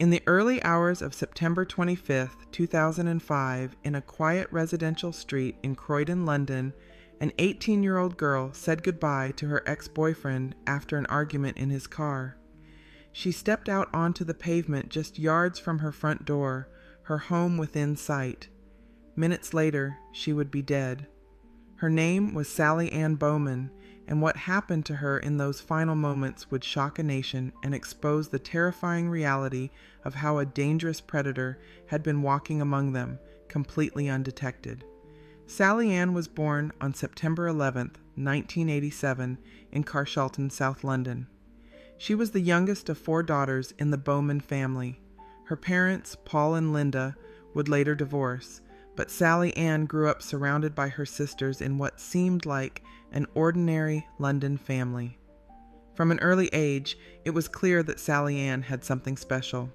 In the early hours of September 25, 2005, in a quiet residential street in Croydon, London, an 18-year-old girl said goodbye to her ex-boyfriend after an argument in his car. She stepped out onto the pavement just yards from her front door, her home within sight. Minutes later, she would be dead. Her name was Sally Anne Bowman, and what happened to her in those final moments would shock a nation and expose the terrifying reality of how a dangerous predator had been walking among them, completely undetected. Sally Anne was born on September 11, 1987, in Carshalton, South London. She was the youngest of 4 daughters in the Bowman family. Her parents, Paul and Linda, would later divorce, but Sally Anne grew up surrounded by her sisters in what seemed like an ordinary London family. From an early age, it was clear that Sally Anne had something special.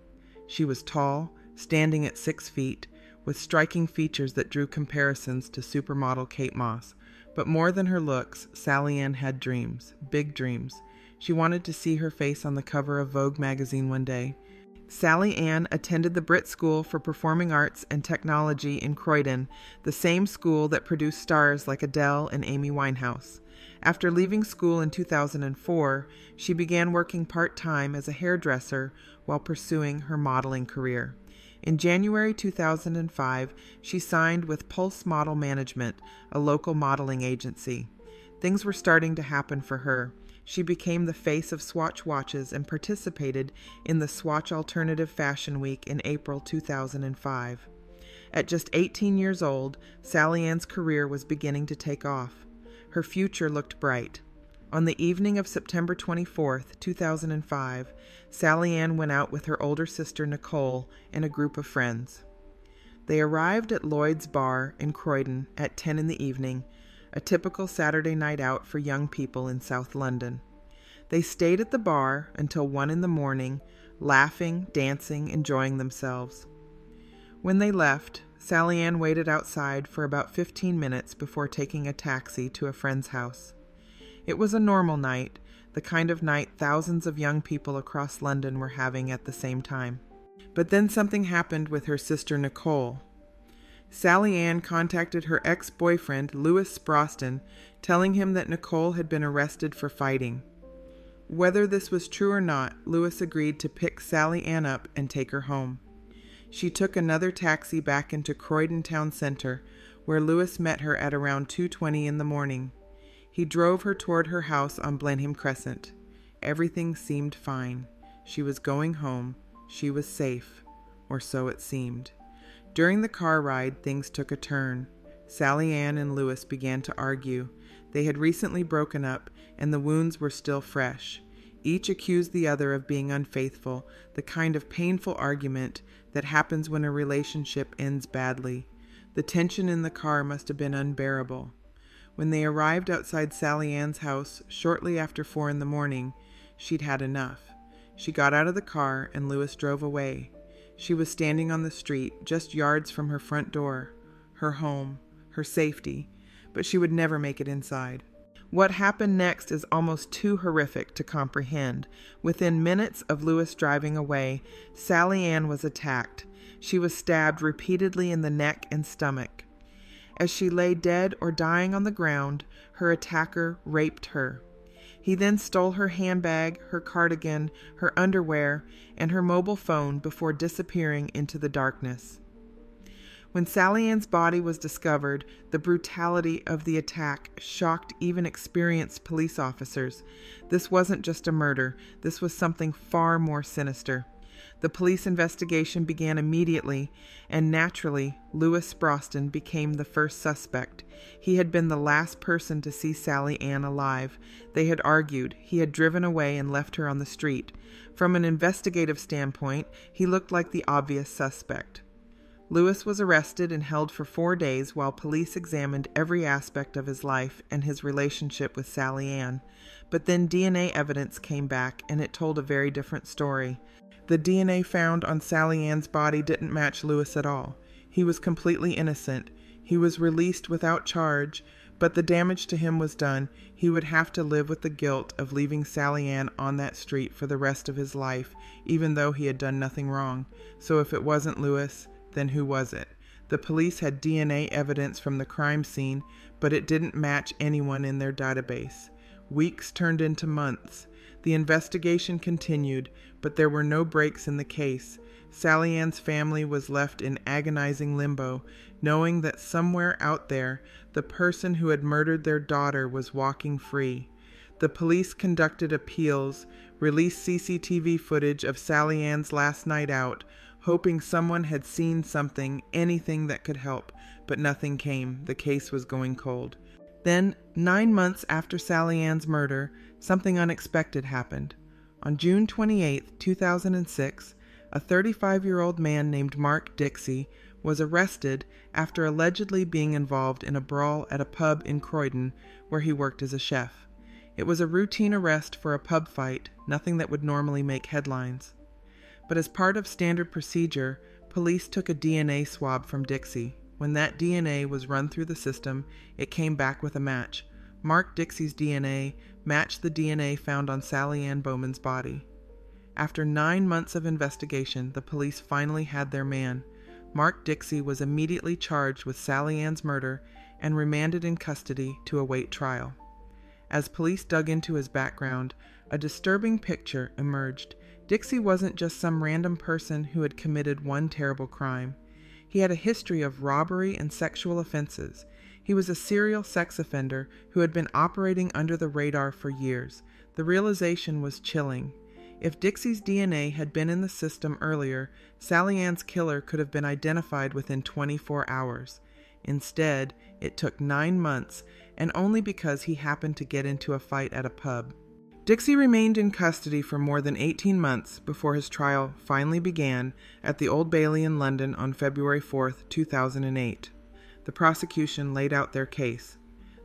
She was tall, standing at 6 feet, with striking features that drew comparisons to supermodel Kate Moss. But more than her looks, Sally Anne had dreams, big dreams. She wanted to see her face on the cover of Vogue magazine one day. Sally Anne attended the Brit School for Performing Arts and Technology in Croydon, the same school that produced stars like Adele and Amy Winehouse. After leaving school in 2004, she began working part-time as a hairdresser while pursuing her modeling career. In January 2005, she signed with Pulse Model Management, a local modeling agency. Things were starting to happen for her. She became the face of Swatch watches and participated in the Swatch Alternative Fashion Week in April 2005. At just 18 years old, Sally Anne's career was beginning to take off. Her future looked bright. On the evening of September 24, 2005, Sally Anne went out with her older sister Nicole and a group of friends. They arrived at Lloyd's Bar in Croydon at 10 in the evening, a typical Saturday night out for young people in South London. They stayed at the bar until 1 in the morning, laughing, dancing, enjoying themselves. When they left, Sally Anne waited outside for about 15 minutes before taking a taxi to a friend's house. It was a normal night, the kind of night thousands of young people across London were having at the same time. But then something happened with her sister Nicole. Sally Anne contacted her ex-boyfriend, Lewis Sproston, telling him that Nicole had been arrested for fighting. Whether this was true or not, Lewis agreed to pick Sally Anne up and take her home. She took another taxi back into Croydon Town Centre, where Lewis met her at around 2:20 in the morning. He drove her toward her house on Blenheim Crescent. Everything seemed fine. She was going home. She was safe, or so it seemed. During the car ride, things took a turn. Sally Anne and Lewis began to argue. They had recently broken up, and the wounds were still fresh. Each accused the other of being unfaithful, the kind of painful argument that happens when a relationship ends badly. The tension in the car must have been unbearable. When they arrived outside Sally Anne's house shortly after 4 in the morning, she'd had enough. She got out of the car and Lewis drove away. She was standing on the street, just yards from her front door, her home, her safety, but she would never make it inside. What happened next is almost too horrific to comprehend. Within minutes of Lewis driving away, Sally Anne was attacked. She was stabbed repeatedly in the neck and stomach. As she lay dead or dying on the ground, her attacker raped her. He then stole her handbag, her cardigan, her underwear, and her mobile phone before disappearing into the darkness. When Sally Anne's body was discovered, the brutality of the attack shocked even experienced police officers. This wasn't just a murder. This was something far more sinister. The police investigation began immediately, and naturally, Lewis Sproston became the first suspect. He had been the last person to see Sally Anne alive. They had argued. He had driven away and left her on the street. From an investigative standpoint, he looked like the obvious suspect. Lewis was arrested and held for 4 days while police examined every aspect of his life and his relationship with Sally Anne. But then DNA evidence came back, and it told a very different story. The DNA found on Sally Anne's body didn't match Lewis at all. He was completely innocent. He was released without charge, But the damage to him was done. He would have to live with the guilt of leaving Sally Anne on that street for the rest of his life, even though he had done nothing wrong. So if it wasn't Lewis, then who was it? The police had DNA evidence from the crime scene, but it didn't match anyone in their database. Weeks turned into months. The investigation continued, but there were no breaks in the case. Sally Ann's family was left in agonizing limbo, knowing that somewhere out there, the person who had murdered their daughter was walking free. The police conducted appeals, released CCTV footage of Sally Ann's last night out, hoping someone had seen something, anything that could help, but nothing came. The case was going cold. Then, 9 months after Sally Ann's murder, something unexpected happened. On June 28, 2006, a 35-year-old man named Mark Dixie was arrested after allegedly being involved in a brawl at a pub in Croydon where he worked as a chef. It was a routine arrest for a pub fight, nothing that would normally make headlines. But as part of standard procedure, police took a DNA swab from Dixie. When that DNA was run through the system, it came back with a match. Mark Dixie's DNA matched the DNA found on Sally Anne Bowman's body. After 9 months of investigation, the police finally had their man. Mark Dixie was immediately charged with Sally Ann's murder and remanded in custody to await trial. As police dug into his background, a disturbing picture emerged. Dixie wasn't just some random person who had committed one terrible crime. He had a history of robbery and sexual offenses. He was a serial sex offender who had been operating under the radar for years. The realization was chilling. If Dixie's DNA had been in the system earlier, Sally Ann's killer could have been identified within 24 hours. Instead, it took 9 months, and only because he happened to get into a fight at a pub. Dixie remained in custody for more than 18 months before his trial finally began at the Old Bailey in London on February 4, 2008. The prosecution laid out their case.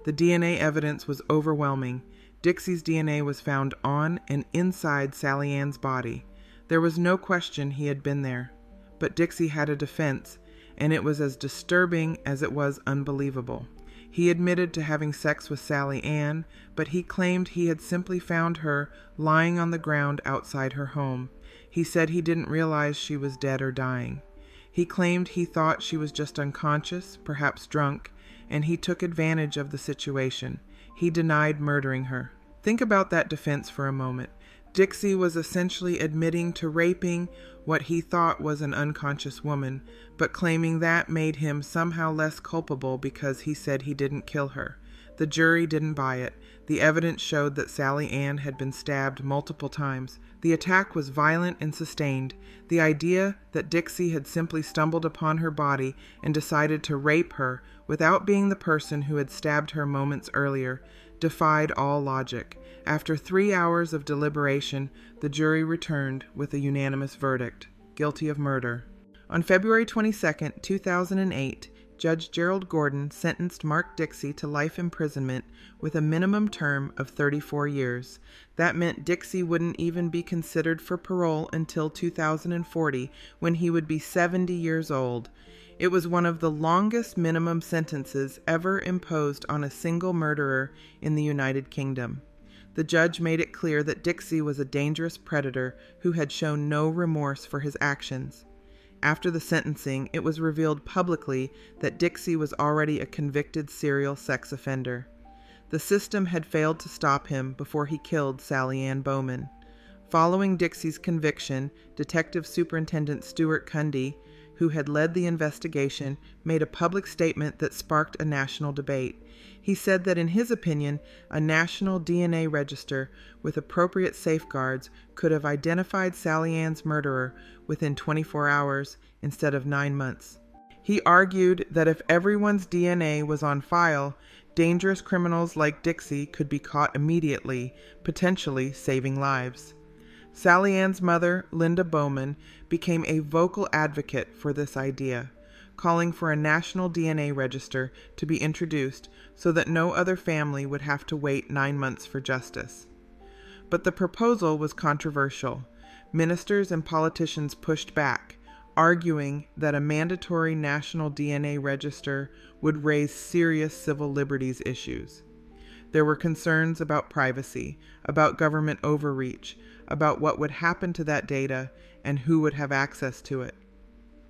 The DNA evidence was overwhelming. Dixie's DNA was found on and inside Sally Ann's body. There was no question he had been there. But Dixie had a defense, and it was as disturbing as it was unbelievable. He admitted to having sex with Sally Anne, but he claimed he had simply found her lying on the ground outside her home. He said he didn't realize she was dead or dying. He claimed he thought she was just unconscious, perhaps drunk, and he took advantage of the situation. He denied murdering her. Think about that defense for a moment. Dixie was essentially admitting to raping what he thought was an unconscious woman, but claiming that made him somehow less culpable because he said he didn't kill her. The jury didn't buy it. The evidence showed that Sally Anne had been stabbed multiple times. The attack was violent and sustained. The idea that Dixie had simply stumbled upon her body and decided to rape her without being the person who had stabbed her moments earlier defied all logic. After 3 hours of deliberation, the jury returned with a unanimous verdict: guilty of murder. On February 22, 2008, Judge Gerald Gordon sentenced Mark Dixie to life imprisonment with a minimum term of 34 years. That meant Dixie wouldn't even be considered for parole until 2040, when he would be 70 years old. It was one of the longest minimum sentences ever imposed on a single murderer in the United Kingdom. The judge made it clear that Dixie was a dangerous predator who had shown no remorse for his actions. After the sentencing, it was revealed publicly that Dixie was already a convicted serial sex offender. The system had failed to stop him before he killed Sally Anne Bowman. Following Dixie's conviction, Detective Superintendent Stuart Cundy, who had led the investigation, made a public statement that sparked a national debate. He said that in his opinion, a national DNA register with appropriate safeguards could have identified Sally Anne's murderer within 24 hours instead of 9 months. He argued that if everyone's DNA was on file, dangerous criminals like Dixie could be caught immediately, potentially saving lives. Sally Anne's mother, Linda Bowman, became a vocal advocate for this idea, calling for a national DNA register to be introduced so that no other family would have to wait 9 months for justice. But the proposal was controversial. Ministers and politicians pushed back, arguing that a mandatory national DNA register would raise serious civil liberties issues. There were concerns about privacy, about government overreach, about what would happen to that data and who would have access to it.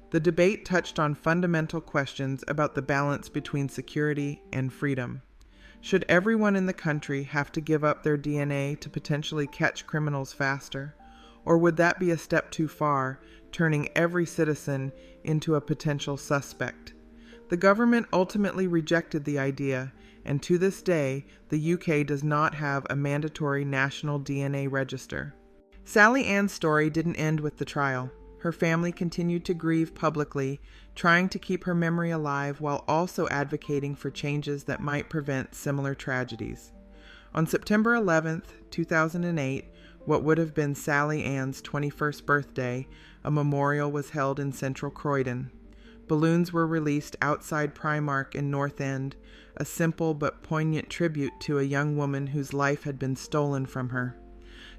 The debate touched on fundamental questions about the balance between security and freedom. Should everyone in the country have to give up their DNA to potentially catch criminals faster? Or would that be a step too far, turning every citizen into a potential suspect? The government ultimately rejected the idea, and to this day, the UK does not have a mandatory national DNA register. Sally Anne's story didn't end with the trial. Her family continued to grieve publicly, trying to keep her memory alive while also advocating for changes that might prevent similar tragedies. On September 11, 2008, what would have been Sally Anne's 21st birthday, a memorial was held in central Croydon. Balloons were released outside Primark in North End, a simple but poignant tribute to a young woman whose life had been stolen from her.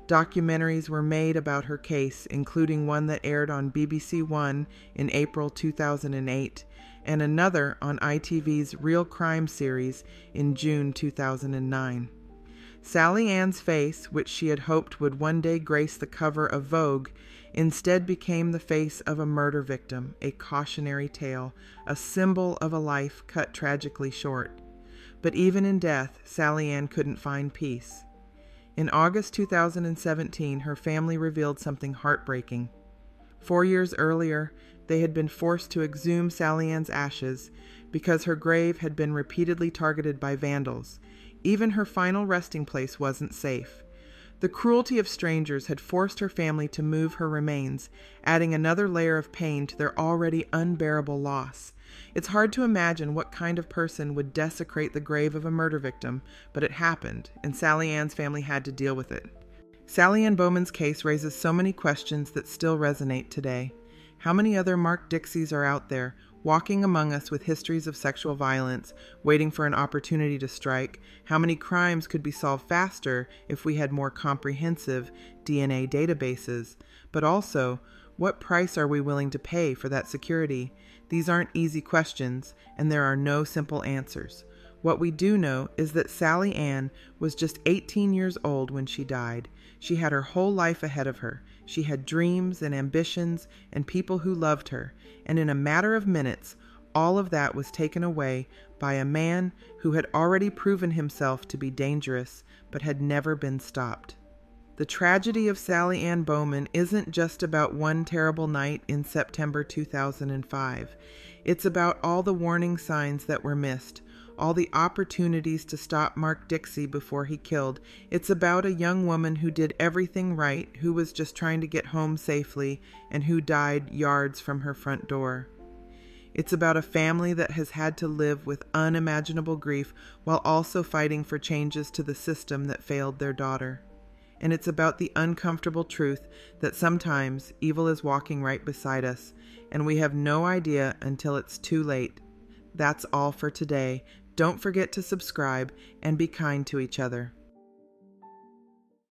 Documentaries were made about her case, including one that aired on BBC One in April 2008, and another on ITV's Real Crime series in June 2009. Sally Anne's face, which she had hoped would one day grace the cover of Vogue, instead became the face of a murder victim, a cautionary tale, a symbol of a life cut tragically short. But even in death, Sally Anne couldn't find peace. In August 2017, her family revealed something heartbreaking. 4 years earlier, they had been forced to exhume Sally Anne's ashes because her grave had been repeatedly targeted by vandals. Even her final resting place wasn't safe. The cruelty of strangers had forced her family to move her remains, adding another layer of pain to their already unbearable loss. It's hard to imagine what kind of person would desecrate the grave of a murder victim, but it happened, and Sally Anne's family had to deal with it. Sally Anne Bowman's case raises so many questions that still resonate today. How many other Mark Dixies are out there, walking among us with histories of sexual violence, waiting for an opportunity to strike? How many crimes could be solved faster if we had more comprehensive DNA databases? But also, what price are we willing to pay for that security? These aren't easy questions, and there are no simple answers. What we do know is that Sally Anne was just 18 years old when she died. She had her whole life ahead of her. She had dreams and ambitions and people who loved her. And in a matter of minutes, all of that was taken away by a man who had already proven himself to be dangerous, but had never been stopped. The tragedy of Sally Anne Bowman isn't just about one terrible night in September 2005. It's about all the warning signs that were missed, all the opportunities to stop Mark Dixie before he killed. It's about a young woman who did everything right, who was just trying to get home safely, and who died yards from her front door. It's about a family that has had to live with unimaginable grief while also fighting for changes to the system that failed their daughter. And it's about the uncomfortable truth that sometimes evil is walking right beside us, and we have no idea until it's too late. That's all for today. Don't forget to subscribe and be kind to each other.